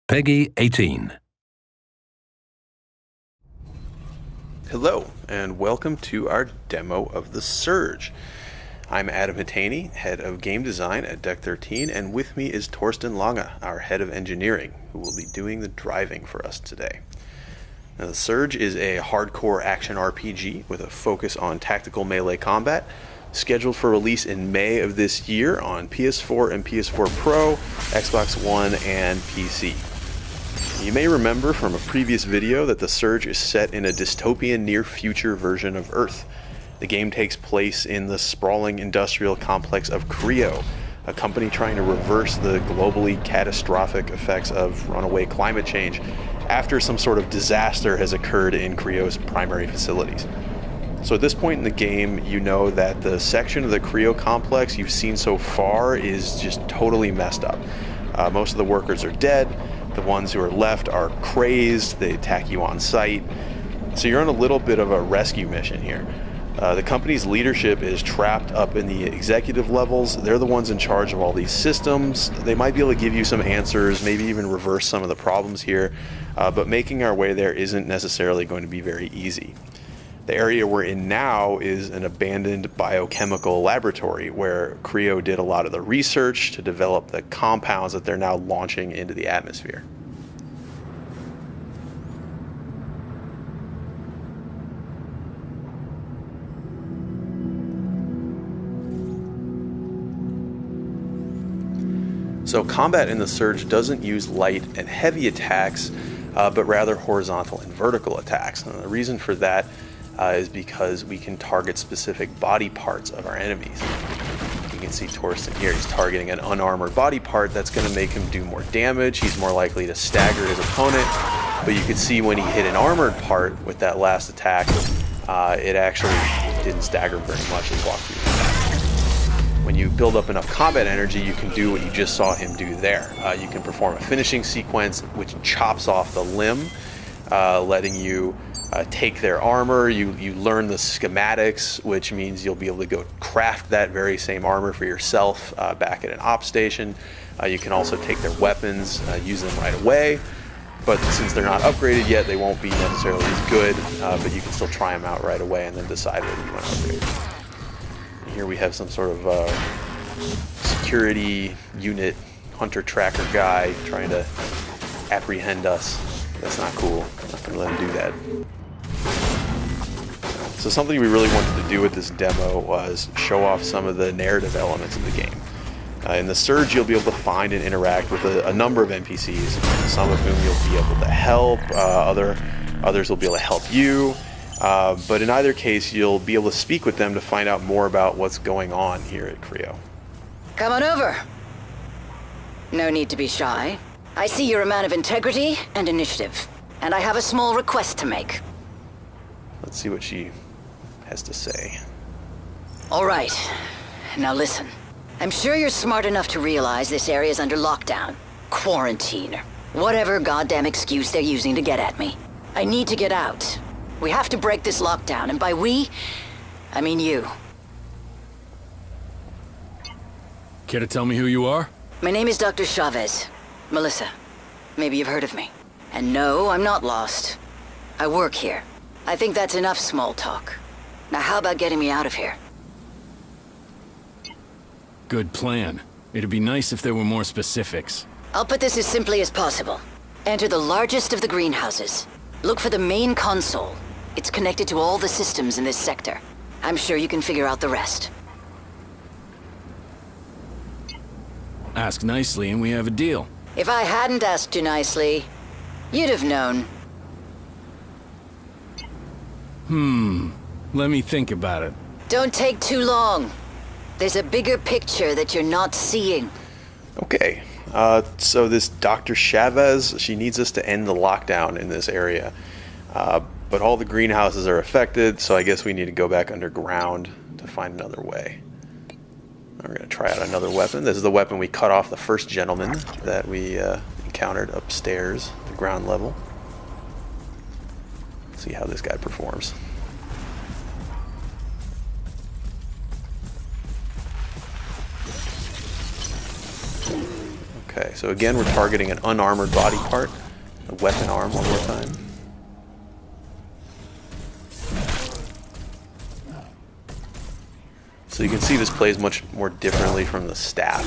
Peggy 18. Hello, and welcome to our demo of The Surge. I'm Adam Hatani, head of game design at Deck 13, and with me is Torsten Lange, our head of engineering, who will be doing the driving for us today. Now, The Surge is a hardcore action RPG with a focus on tactical melee combat, scheduled for release in May of this year on PS4 and PS4 Pro, Xbox One, and PC. You may remember from a previous video that The Surge is set in a dystopian near-future version of Earth. The game takes place in the sprawling industrial complex of Creo, a company trying to reverse the globally catastrophic effects of runaway climate change after some sort of disaster has occurred in Creo's primary facilities. So at this point in the game, you know that the section of the Creo complex you've seen so far is just totally messed up. Most of the workers are dead. The ones who are left are crazed. They attack you on sight. So you're on a little bit of a rescue mission here. The company's leadership is trapped up in the executive levels. They're the ones in charge of all these systems. They might be able to give you some answers, maybe even reverse some of the problems here, but making our way there isn't necessarily going to be very easy. The area we're in now is an abandoned biochemical laboratory where Creo did a lot of the research to develop the compounds that they're now launching into the atmosphere. So combat in The Surge doesn't use light and heavy attacks, but rather horizontal and vertical attacks. And the reason for that is because we can target specific body parts of our enemies. You can see Torsten here, he's targeting an unarmored body part. That's going to make him do more damage. He's more likely to stagger his opponent, but you can see when he hit an armored part with that last attack, it actually didn't stagger very much as he walked through the attack. When you build up enough combat energy, you can do what you just saw him do there. You can perform a finishing sequence which chops off the limb, letting you take their armor. You learn the schematics, which means you'll be able to go craft that very same armor for yourself back at an op station. You can also take their weapons, use them right away, but since they're not upgraded yet, they won't be necessarily as good, but you can still try them out right away and then decide whether you want to upgrade. Here we have some sort of security unit hunter tracker guy trying to apprehend us. That's not cool. I'm not going to let him do that. So something we really wanted to do with this demo was show off some of the narrative elements of the game. In The Surge, you'll be able to find and interact with a number of NPCs, some of whom you'll be able to help, others will be able to help you, but in either case, you'll be able to speak with them to find out more about what's going on here at Creo. Come on over. No need to be shy. I see you're a man of integrity and initiative, and I have a small request to make. Let's see what she has to say. All right. Now listen. I'm sure you're smart enough to realize this area's under lockdown, quarantine, or whatever goddamn excuse they're using to get at me. I need to get out. We have to break this lockdown, and by we, I mean you. Care to tell me who you are? My name is Dr. Chavez. Melissa. Maybe you've heard of me. And no, I'm not lost. I work here. I think that's enough small talk. Now how about getting me out of here? Good plan. It'd be nice if there were more specifics. I'll put this as simply as possible. Enter the largest of the greenhouses. Look for the main console. It's connected to all the systems in this sector. I'm sure you can figure out the rest. Ask nicely and we have a deal. If I hadn't asked you nicely, you'd have known. Let me think about it. Don't take too long. There's a bigger picture that you're not seeing. Okay, so this Dr. Chavez, she needs us to end the lockdown in this area. But all the greenhouses are affected, so I guess we need to go back underground to find another way. We're going to try out another weapon. This is the weapon we cut off the first gentleman that we encountered upstairs, the ground level. Let's see how this guy performs. Okay, so again, we're targeting an unarmored body part. A weapon arm one more time. So you can see this plays much more differently from the staff.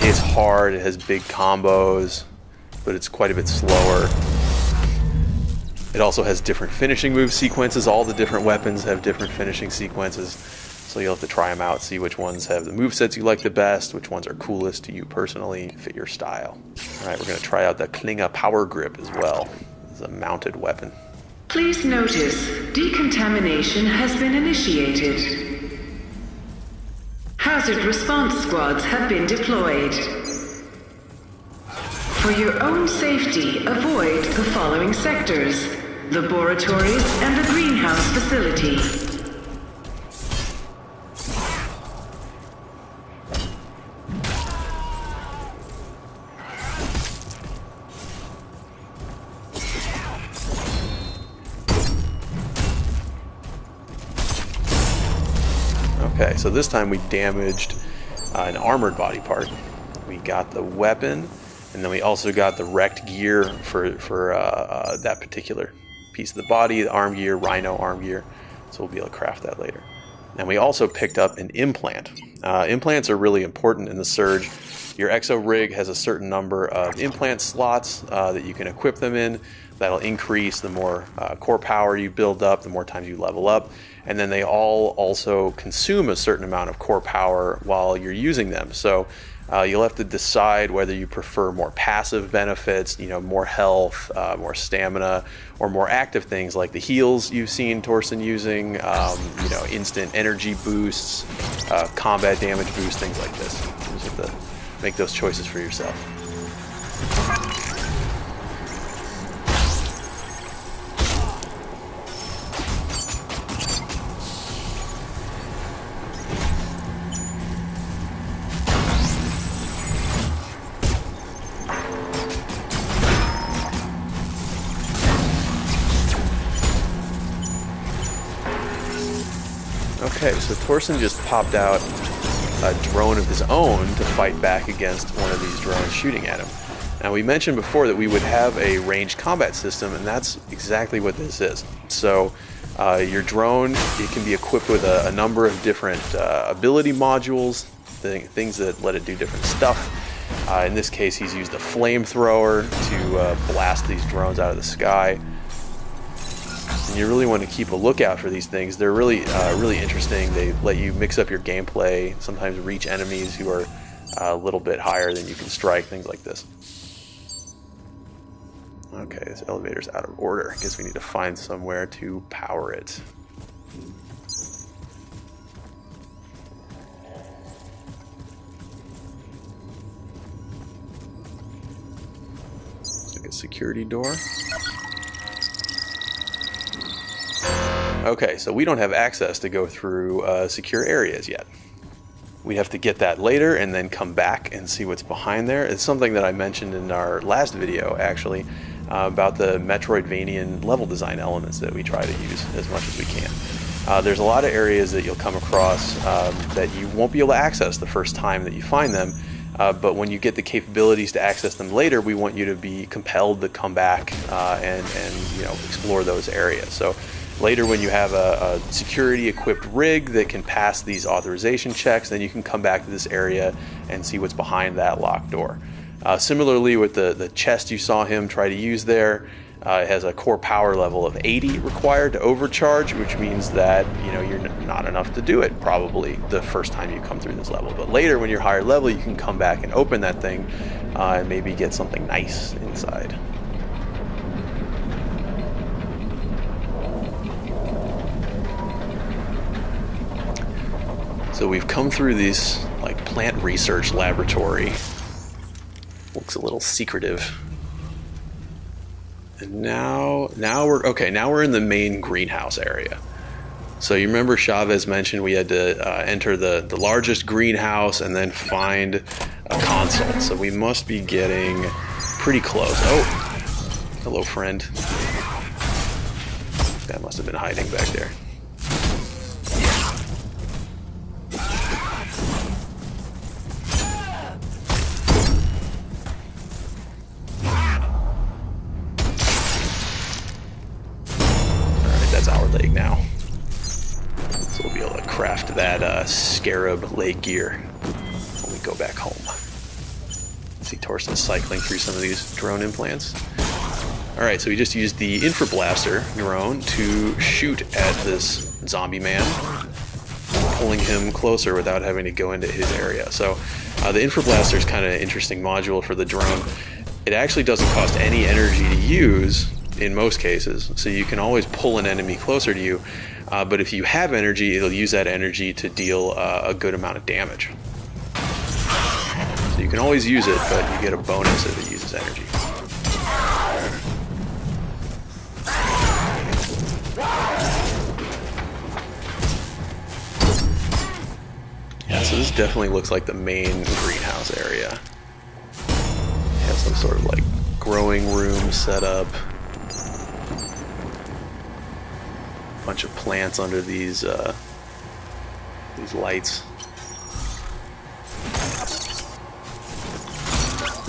It's hard, it has big combos, but it's quite a bit slower. It also has different finishing move sequences. All the different weapons have different finishing sequences. So you'll have to try them out, see which ones have the movesets you like the best, which ones are coolest to you personally, fit your style. All right, we're going to try out the Klinge Power Grip as well. It's a mounted weapon. Please notice, decontamination has been initiated. Hazard response squads have been deployed. For your own safety, avoid the following sectors: laboratories and the greenhouse facility. Okay, so this time we damaged an armored body part. We got the weapon, and then we also got the wrecked gear for that particular piece of the body, the arm gear, Rhino arm gear. So we'll be able to craft that later. And we also picked up an implant. Implants are really important in the Surge. Your Exo rig has a certain number of implant slots that you can equip them in. That'll increase the more core power you build up, the more times you level up. And then they all also consume a certain amount of core power while you're using them. So you'll have to decide whether you prefer more passive benefits, more health, more stamina, or more active things like the heals you've seen Torsten using, instant energy boosts, combat damage boosts, things like this. You just have to make those choices for yourself. Okay, so Torsten just popped out a drone of his own to fight back against one of these drones shooting at him. Now, we mentioned before that we would have a ranged combat system, and that's exactly what this is. So your drone, it can be equipped with a number of different ability modules, things that let it do different stuff. In this case, he's used a flamethrower to blast these drones out of the sky. And you really want to keep a lookout for these things. They're really interesting. They let you mix up your gameplay, sometimes reach enemies who are a little bit higher than you can strike, things like this. Okay, this elevator's out of order. I guess we need to find somewhere to power it. Like a security door. Okay, so we don't have access to go through secure areas yet. We have to get that later and then come back and see what's behind there. It's something that I mentioned in our last video, actually, about the Metroidvanian level design elements that we try to use as much as we can. There's a lot of areas that you'll come across that you won't be able to access the first time that you find them, but when you get the capabilities to access them later, we want you to be compelled to come back and explore those areas. So later, when you have a security-equipped rig that can pass these authorization checks, then you can come back to this area and see what's behind that locked door. Similarly, with the chest you saw him try to use there, it has a core power level of 80 required to overcharge, which means that you're not enough to do it probably the first time you come through this level. But later, when you're higher level, you can come back and open that thing and maybe get something nice inside. So we've come through this plant research laboratory. Looks a little secretive. And now we're in the main greenhouse area. So you remember Chavez mentioned we had to enter the largest greenhouse and then find a console. So we must be getting pretty close. Oh, hello, friend. That must have been hiding back there. that Scarab leg gear when we go back home. See Torsten cycling through some of these drone implants. Alright, so we just used the Infrablaster drone to shoot at this zombie man, pulling him closer without having to go into his area. So the Infrablaster is kind of an interesting module for the drone. It actually doesn't cost any energy to use in most cases, so you can always pull an enemy closer to you, but if you have energy, it'll use that energy to deal a good amount of damage. So you can always use it, but you get a bonus if it uses energy. Yeah, so this definitely looks like the main greenhouse area. It has some sort of like growing room set up. A bunch of plants under these lights.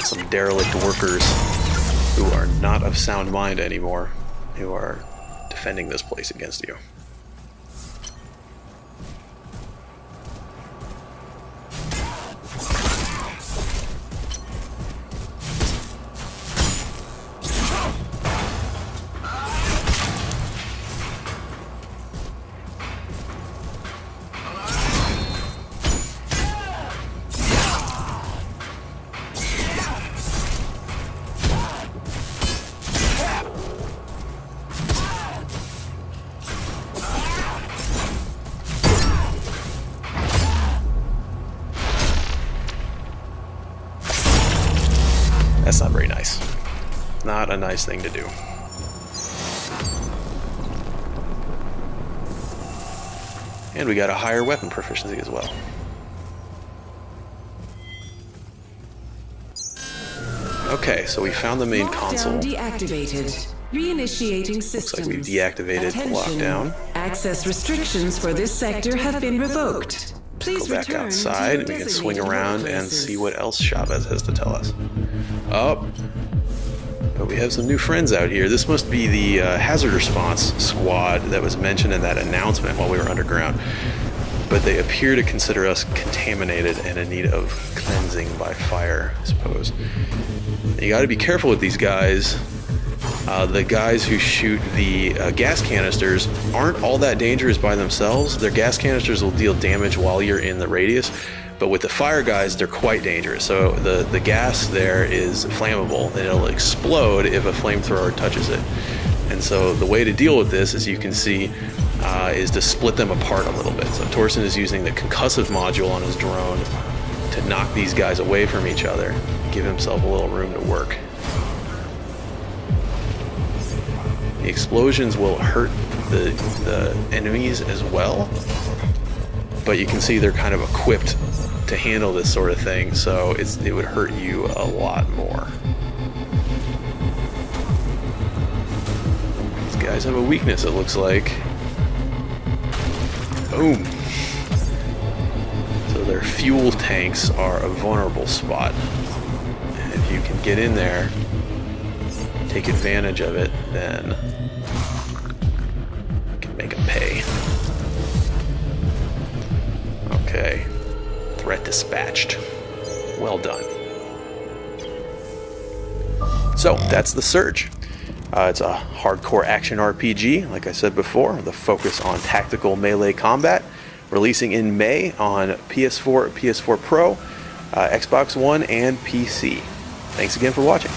Some derelict workers who are not of sound mind anymore, who are defending this place against you. That's not very nice. Not a nice thing to do. And we got a higher weapon proficiency as well. Okay, so we found the main console. Deactivated. Reinitiating systems. Looks like we've deactivated the lockdown. Access restrictions for this sector have been revoked. Please Go back outside and we can swing around and see what else Chavez has to tell us. Oh, but we have some new friends out here. This must be the hazard response squad that was mentioned in that announcement while we were underground. But they appear to consider us contaminated and in need of cleansing by fire, I suppose. You got to be careful with these guys. The guys who shoot the gas canisters aren't all that dangerous by themselves. Their gas canisters will deal damage while you're in the radius, but with the fire guys, they're quite dangerous. So the gas there is flammable, and it'll explode if a flamethrower touches it. And so the way to deal with this, as you can see, is to split them apart a little bit. So Torsten is using the concussive module on his drone to knock these guys away from each other, give himself a little room to work. The explosions will hurt the enemies as well, but you can see they're kind of equipped to handle this sort of thing, so it would hurt you a lot more. These guys have a weakness, it looks like. Boom! So their fuel tanks are a vulnerable spot, and if you can get in there, take advantage of it, then you can make them pay. Okay. Threat dispatched. Well done. So, that's The Surge. It's a hardcore action RPG, like I said before, with a focus on tactical melee combat, releasing in May on PS4, PS4 Pro, Xbox One, and PC. Thanks again for watching.